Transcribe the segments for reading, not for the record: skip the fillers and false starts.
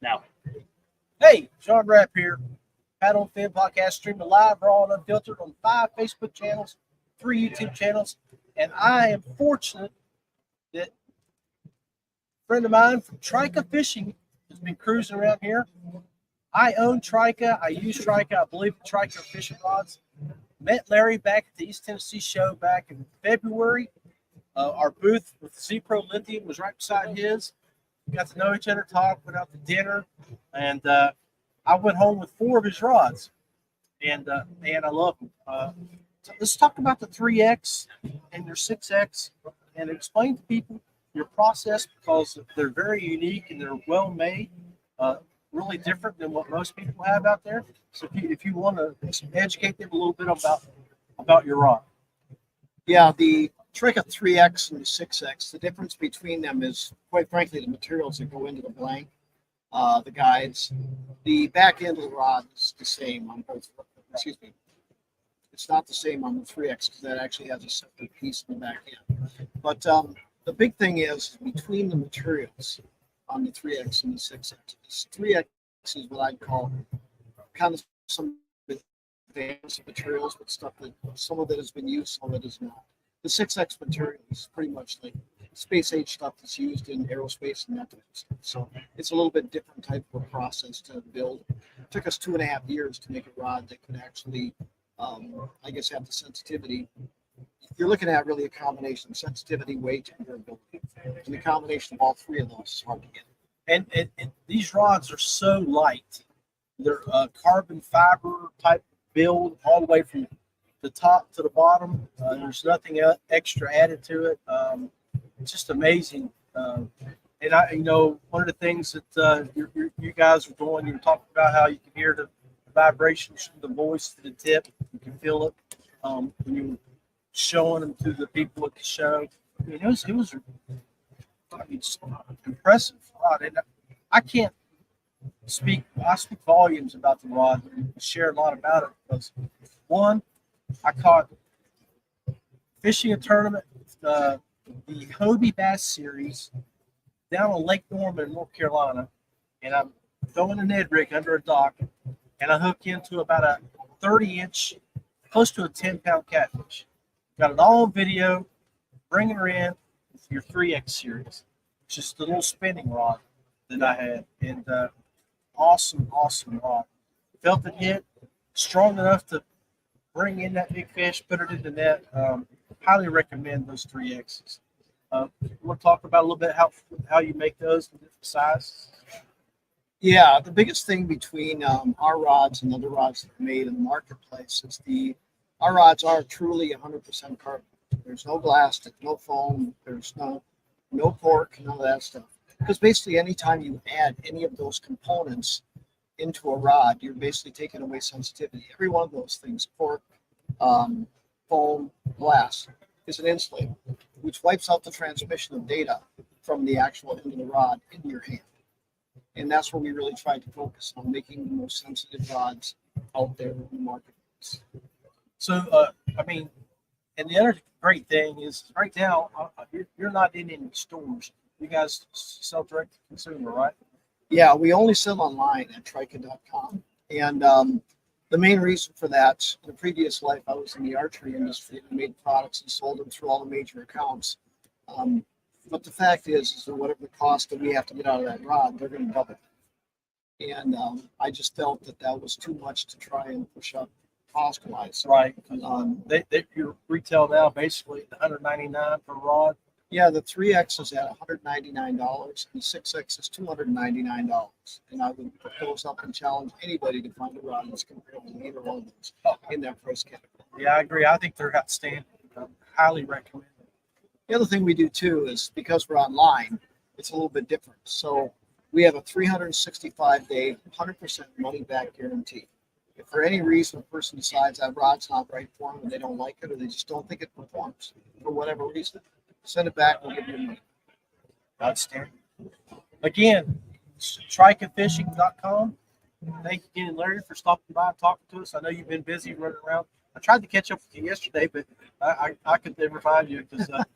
Now, hey, Sean Rapp here. Paddle and Fin podcast streaming live, raw, and unfiltered on 5 Facebook channels, 3 YouTube channels, and I am fortunate that a friend of mine from Trika Fishing has been cruising around here. I own Trika. I use Trika. I believe in Trika fishing rods. Met Larry back at the East Tennessee show back in February. Our booth with Z Pro Lithium was right beside his. We got to know each other, talk, went out to dinner, and I went home with 4 of his rods, and I love them. So let's talk about the 3X and your 6X, and explain to people your process because they're very unique and they're well made, really different than what most people have out there. So if you want to educate them a little bit about your rod. Yeah, the Trika 3X and the 6X, the difference between them is, quite frankly, the materials that go into the blank, the guides. The back end of the rod is the same on both. Excuse me. It's not the same on the 3X because that actually has a separate piece in the back end. But the big thing is between the materials on the 3X and the 6X. This 3X is what I'd call kind of some advanced materials, but stuff that some of it has been used, some of it is not. The 6X material is pretty much like space age stuff that's used in aerospace and that type of stuff. So it's a little bit different type of a process to build. It took us 2.5 years to make a rod that could actually, I guess, have the sensitivity. You're looking at really a combination of sensitivity, weight, and durability. And the combination of all 3 of those is hard to get. And these rods are so light. They're carbon fiber type build all the way from the top to the bottom. There's nothing extra added to it. It's just amazing. And one of the things that you guys are doing, you're talking about how you can hear the vibrations from the voice to the tip. You can feel it when you're showing them to the people at the show. I mean, it was impressive rod. And I can't speak. I speak volumes about the rod and share a lot about it because one, I caught fishing a tournament, the Hobie Bass Series down on Lake Norman, North Carolina, and I'm throwing a Ned rig under a dock, and I hook into about a 30-inch, close to a 10-pound catfish. Got it all on video, bringing her in with your 3X series. Just a little spinning rod that I had, and awesome rod. Felt it hit, strong enough to bring in that big fish, put it in the net. Highly recommend those 3Xs. We'll talk about a little bit how you make those in different sizes. Yeah, the biggest thing between our rods and other rods that are made in the marketplace is our rods are truly 100% carbon. There's no glass, there's no foam, there's no cork, none of that stuff. Because basically, anytime you add any of those components into a rod, you're basically taking away sensitivity. Every one of those things, cork, foam, glass, is an insulator, which wipes out the transmission of data from the actual end of the rod into your hand. And that's where we really tried to focus on making the most sensitive rods out there in the marketplace. So, and the other great thing is right now, you're not in any stores. You guys sell direct to consumer, right? Yeah, we only sell online at Trika.com. And the main reason for that, in a previous life, I was in the archery industry and made products and sold them through all the major accounts. But the fact is that whatever the cost that we have to get out of that rod, they're going to double it. And I just felt that was too much to try and push up cost-wise. Right. Your retail now basically $199 per rod. Yeah, the 3X is at $199, and the 6X is $299. And I would put those up and challenge anybody to find a rod that's comparable to either one of those in that price category. Yeah, I agree. I think they're outstanding. Highly recommend it. The other thing we do too is because we're online, it's a little bit different. So we have a 365-day, 100% money-back guarantee. If for any reason a person decides that rod's not right for them and they don't like it or they just don't think it performs for whatever reason, send it back, we'll give you money. Outstanding. Again, trikafishing.com. Thank you again, Larry, for stopping by and talking to us. I know you've been busy running around. I tried to catch up with you yesterday, but I could never find you.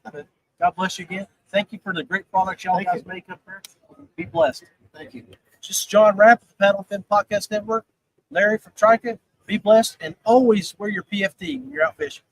But God bless you again. Thank you for the great products y'all guys make up there. Be blessed. Thank you. Just John Rapp, the Paddle and Fin Podcast Network. Larry from Trika. Be blessed and always wear your PFD when you're out fishing.